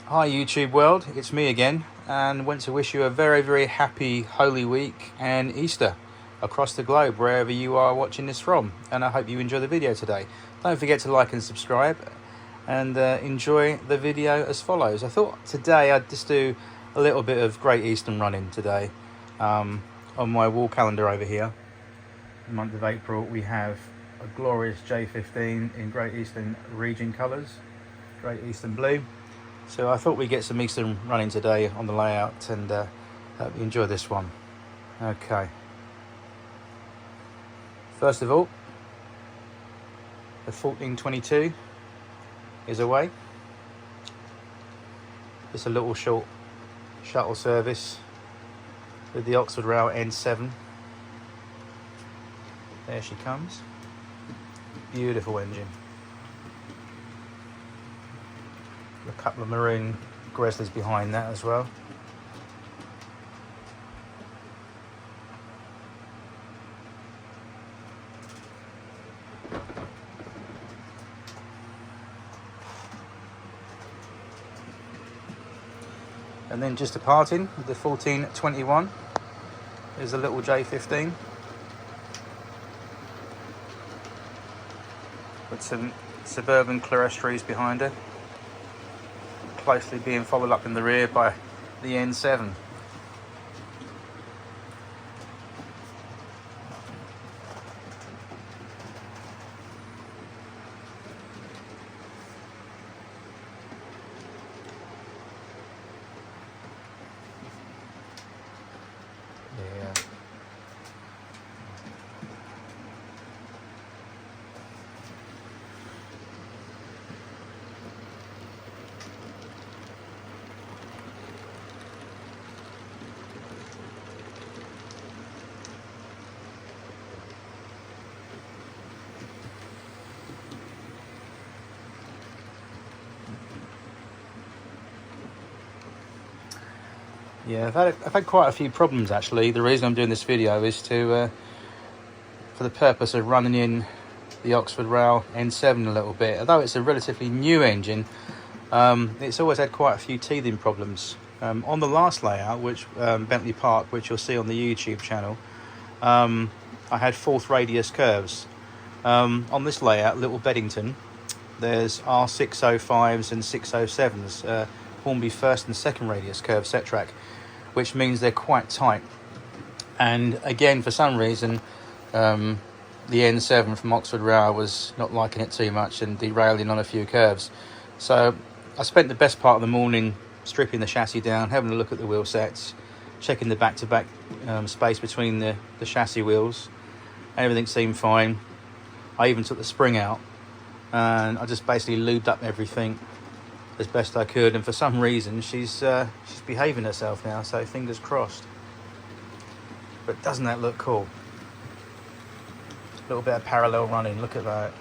Hi YouTube world, it's me again, and want to wish you a very happy Holy Week and Easter across the globe, wherever you are watching this from. And I hope you enjoy the video today. Don't forget to like and subscribe, and enjoy the video as follows. I thought today I'd just do a little bit of Great Eastern running today. On my wall calendar over here, the month of April, we have a glorious J15 in Great Eastern region colours, Great Eastern blue. So I thought we'd get some Eastern running today on the layout, and hope you enjoy this one. Okay. First of all, the 1422 is away. Just a little short shuttle service with the Oxford Rail N7. There she comes. Beautiful engine. A couple of maroon Gresleys behind that as well. And then just departing with the 1421 is a little J15 with some suburban clerestories behind her, closely being followed up in the rear by the N7. Yeah. Yeah, I've had quite a few problems actually. The reason I'm doing this video is to for the purpose of running in the Oxford Rail N7 a little bit. Although it's a relatively new engine, it's always had quite a few teething problems. On the last layout, which Bentley Park, which you'll see on the YouTube channel, I had fourth radius curves. On this layout, Little Beddington, there's R605s and 607s, Hornby first and second radius curve set track, which means they're quite tight. And again, for some reason, the N7 from Oxford Rail was not liking it too much and derailing on a few curves. So I spent the best part of the morning stripping the chassis down, having a look at the wheel sets, checking the back-to-back space between the chassis wheels. Everything seemed fine. I even took the spring out, and I just basically lubed up everything as best I could, and for some reason she's behaving herself now, so fingers crossed. But doesn't that look cool? A little bit of parallel running, look at that.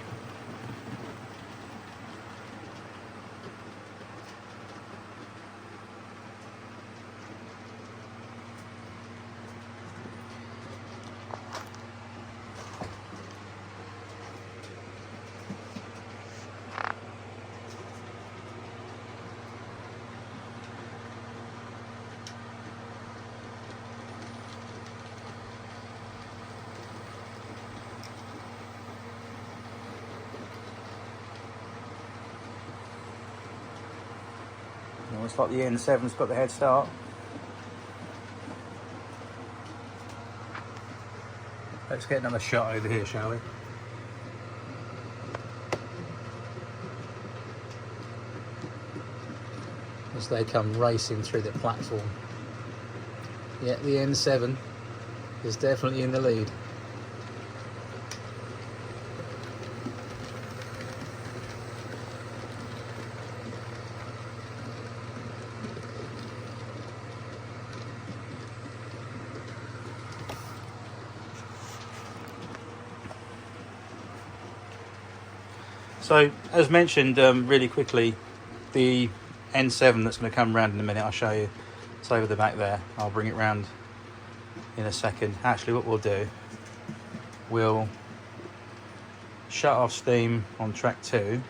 Looks like the N7's got the head start. Let's get another shot over here, shall we? As they come racing through the platform. Yeah, the N7 is definitely in the lead. So, as mentioned, really quickly, the N7 that's going to come round in a minute, I'll show you. It's over the back there. I'll bring it round in a second. Actually, what we'll do, we'll shut off steam on track 2,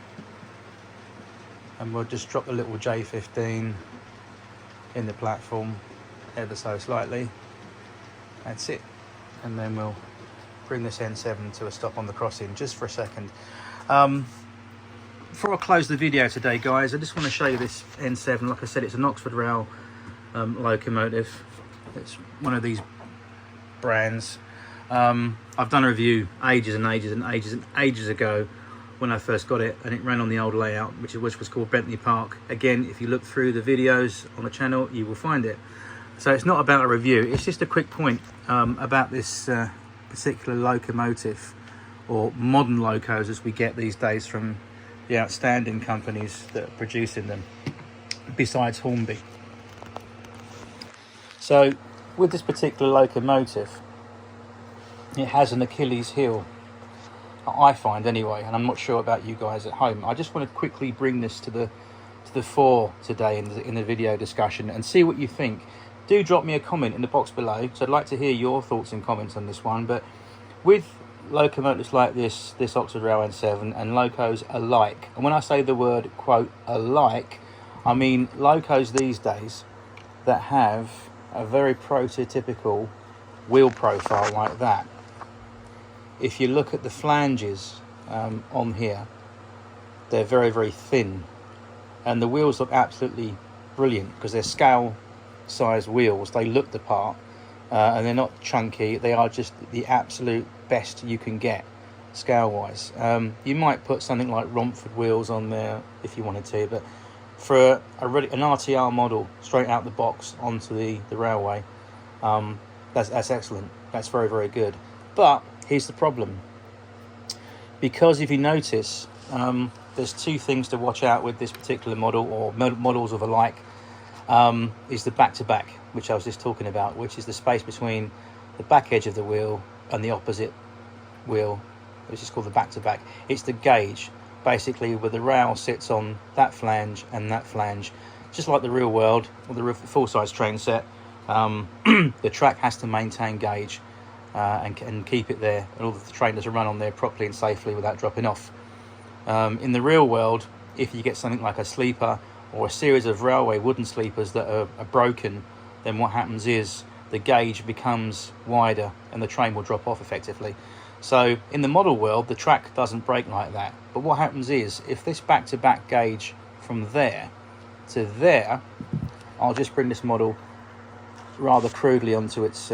and we'll just drop the little J15 in the platform ever so slightly. That's it. And then we'll bring this N7 to a stop on the crossing just for a second. Before I close the video today, guys, I just want to show you this N7. Like I said, it's an Oxford Rail locomotive. It's one of these brands. I've done a review ages ago when I first got it, and it ran on the old layout, which was called Bentley Park. Again, if you look through the videos on the channel, you will find it. So it's not about a review, it's just a quick point about this particular locomotive, or modern locos as we get these days from the outstanding companies that are producing them, besides Hornby. So with this particular locomotive, it has an Achilles heel, I find anyway, and I'm not sure about you guys at home. I just want to quickly bring this to the fore today in the video discussion and see what you think. Do drop me a comment in the box below, so I'd like to hear your thoughts and comments on this one. But with locomotives like this Oxford Rail N7 and locos alike, and when I say the word quote alike, I mean locos these days that have a very prototypical wheel profile like that. If you look at the flanges on here, they're very, very thin, and the wheels look absolutely brilliant because they're scale size wheels. They look the part, and they're not chunky. They are just the absolute best you can get scale wise. You might put something like Romford wheels on there if you wanted to, but for an RTR model straight out the box onto the railway, that's excellent. That's very, very good. But here's the problem, because if you notice, there's two things to watch out with this particular model, or models of alike. Is the back-to-back, which I was just talking about, which is the space between the back edge of the wheel and the opposite wheel, which is called the back-to-back. It's the gauge, basically, where the rail sits on that flange and that flange, just like the real world or the full-size train set. The track has to maintain gauge and keep it there, and all the train does run on there properly and safely without dropping off. In the real world, if you get something like a sleeper or a series of railway wooden sleepers that are broken, then what happens is the gauge becomes wider and the train will drop off effectively. So in the model world, the track doesn't break like that. But what happens is, if this back-to-back gauge from there to there, I'll just bring this model rather crudely onto its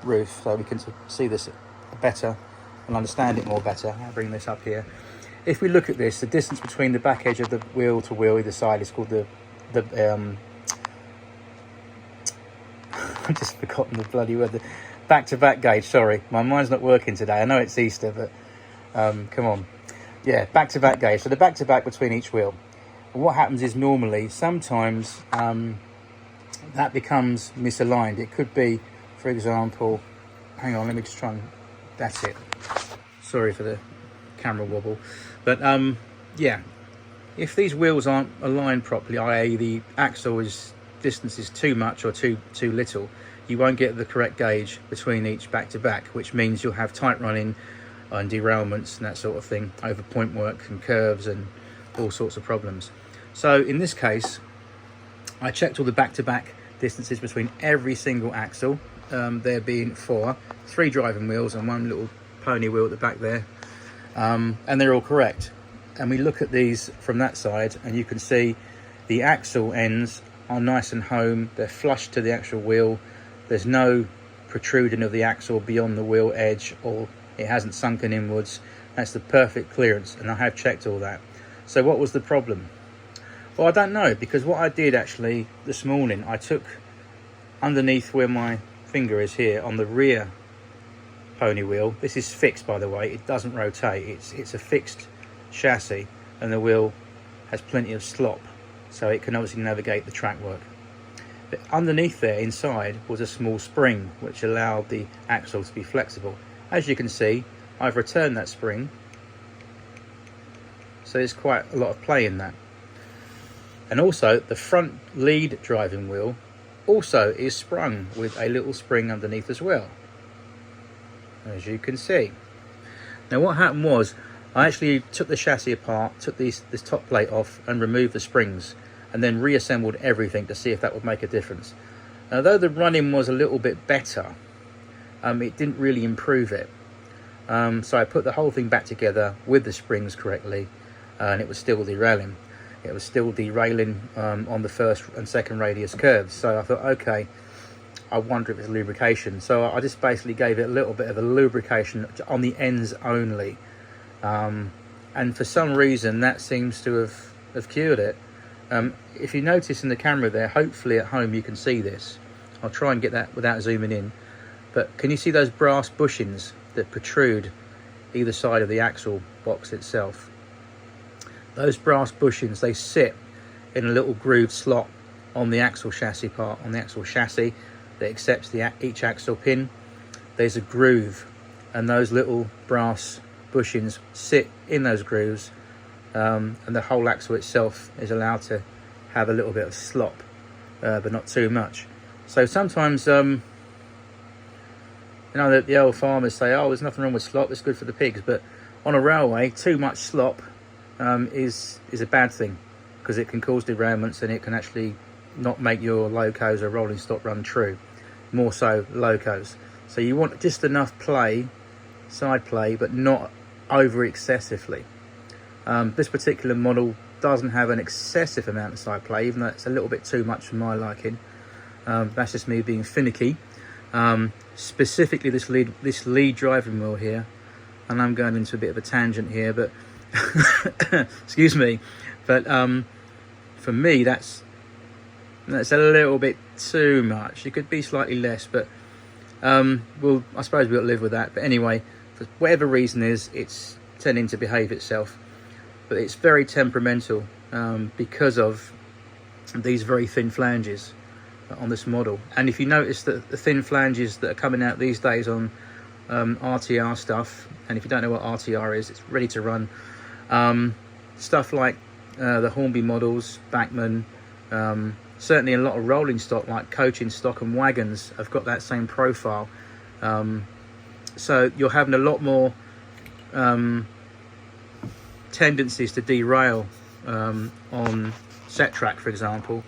roof so we can see this better and understand it more better. I'll bring this up here. If we look at this, the distance between the back edge of the wheel to wheel either side is called the I've just forgotten the bloody word. The back-to-back gauge. Sorry, my mind's not working today. I know it's Easter, but come on. Yeah, back-to-back gauge. So the back-to-back between each wheel. And what happens is, normally, sometimes that becomes misaligned. It could be, for example, hang on, let me just try and, that's it. Sorry for the camera wobble. But yeah, if these wheels aren't aligned properly, i.e. the axle distance is too much or too little, you won't get the correct gauge between each back-to-back, which means you'll have tight running and derailments and that sort of thing, over point work and curves and all sorts of problems. So in this case, I checked all the back-to-back distances between every single axle, there being 3 driving wheels and 1 little pony wheel at the back there, and they're all correct. And we look at these from that side, and you can see the axle ends are nice and home. They're flush to the actual wheel. There's no protruding of the axle beyond the wheel edge, or it hasn't sunken inwards. That's the perfect clearance, and I have checked all that. So what was the problem? Well, I don't know, because what I did actually this morning, I took underneath where my finger is here on the rear pony wheel. This is fixed, by the way. It doesn't rotate. It's a fixed chassis, and the wheel has plenty of slop, so it can obviously navigate the track work. But underneath there, inside, was a small spring which allowed the axle to be flexible. As you can see, I've returned that spring, so there's quite a lot of play in that. And also the front lead driving wheel also is sprung with a little spring underneath as well, as you can see. Now what happened was, I actually took the chassis apart, took this top plate off and removed the springs, and then reassembled everything to see if that would make a difference. Although the running was a little bit better, it didn't really improve it. So I put the whole thing back together with the springs correctly, and it was still derailing. It was still derailing on the first and second radius curves. So I thought, okay, I wonder if it's lubrication. So I just basically gave it a little bit of a lubrication on the ends only. And for some reason that seems to have cured it. If you notice in the camera there, hopefully at home you can see this. I'll try and get that without zooming in. But can you see those brass bushings that protrude either side of the axle box itself? Those brass bushings, they sit in a little grooved slot on the axle chassis part, on the axle chassis that accepts each axle pin. There's a groove, and those little brass bushings sit in those grooves, and the whole axle itself is allowed to have a little bit of slop, but not too much. So sometimes you know, the old farmers say, oh, there's nothing wrong with slop, it's good for the pigs. But on a railway, too much slop is a bad thing, because it can cause derailments, and it can actually not make your locos or rolling stock run true, more so locos. So you want just enough play, side play, but not over excessively. This particular model doesn't have an excessive amount of side play, even though it's a little bit too much for my liking. That's just me being finicky. Specifically this lead driving wheel here, and I'm going into a bit of a tangent here, but excuse me, but for me that's a little bit too much. It could be slightly less, but I suppose we'll live with that. But anyway, for whatever reason it's tending to behave itself. But it's very temperamental because of these very thin flanges on this model. And if you notice that the thin flanges that are coming out these days on RTR stuff, and if you don't know what RTR is, it's ready to run stuff like the Hornby models, Bachmann, certainly a lot of rolling stock like coaching stock and wagons have got that same profile. So you're having a lot more tendencies to derail on set track, for example,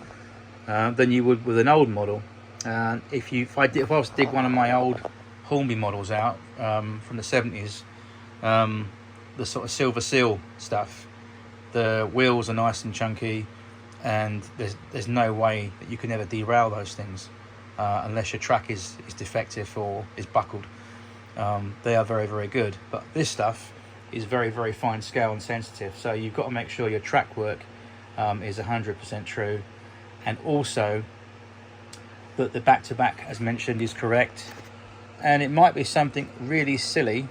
than you would with an old model. If I was to dig one of my old Hornby models out from the 70s, the sort of silver seal stuff, the wheels are nice and chunky, and there's no way that you can ever derail those things unless your track is defective or is buckled. They are very, very good, but this stuff is very, very fine scale and sensitive, so you've got to make sure your track work is 100% true, and also that the back-to-back, as mentioned, is correct. And it might be something really silly,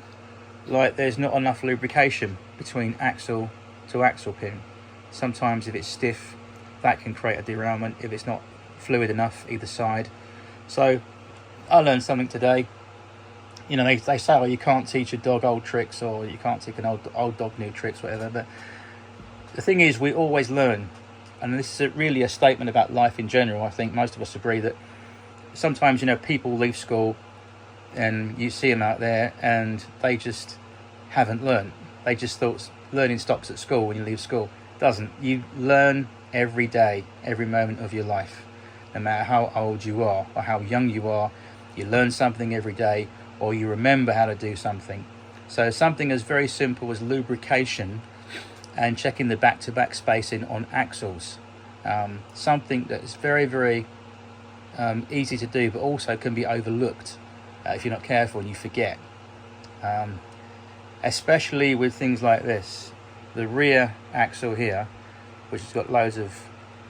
like there's not enough lubrication between axle to axle pin. Sometimes if it's stiff, that can create a derailment if it's not fluid enough either side. So I learned something today. You know, they say, oh, you can't teach a dog old tricks, or you can't teach an old dog new tricks, whatever. But the thing is, we always learn. And this is really a statement about life in general. I think most of us agree that sometimes, you know, people leave school and you see them out there and they just haven't learned. They just thought learning stops at school when you leave school. It doesn't. You learn every day, every moment of your life. No matter how old you are or how young you are, you learn something every day, or you remember how to do something. So something as very simple as lubrication and checking the back-to-back spacing on axles. Something that is very, very easy to do, but also can be overlooked if you're not careful and you forget. Especially with things like this. The rear axle here, which has got loads of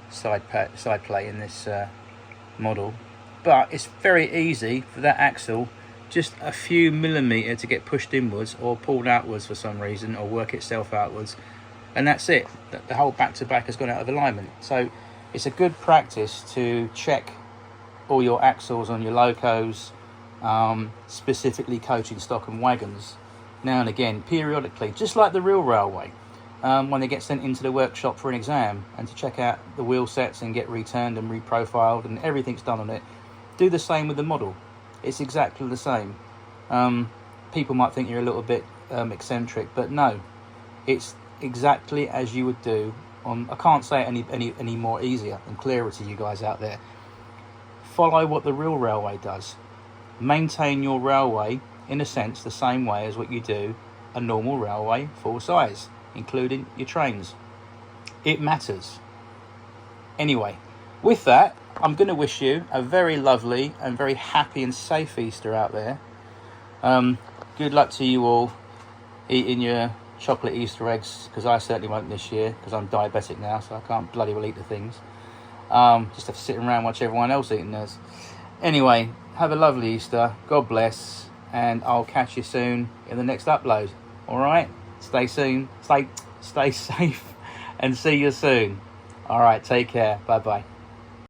side play in this model, but it's very easy for that axle just a few millimetres to get pushed inwards or pulled outwards for some reason, or work itself outwards, and that's it. The whole back-to-back has gone out of alignment. So it's a good practice to check all your axles on your locos, specifically coaching stock and wagons, now and again, periodically, just like the real railway, when they get sent into the workshop for an exam, and to check out the wheel sets and get returned and reprofiled and everything's done on it. Do the same with the model. It's exactly the same. People might think you're a little bit eccentric, but no, It's exactly as you would do on, I can't say it any more easier and clearer to you guys out there. Follow what the real railway does. Maintain your railway in a sense the same way as what you do a normal railway full size, including your trains. It matters. Anyway, with that, I'm going to wish you a very lovely and very happy and safe Easter out there. Good luck to you all eating your chocolate Easter eggs, because I certainly won't this year, because I'm diabetic now, so I can't bloody well eat the things. Just have to sit around and watch everyone else eating theirs. Anyway, have a lovely Easter. God bless, and I'll catch you soon in the next upload. All right? Stay safe, and see you soon. All right, take care. Bye-bye.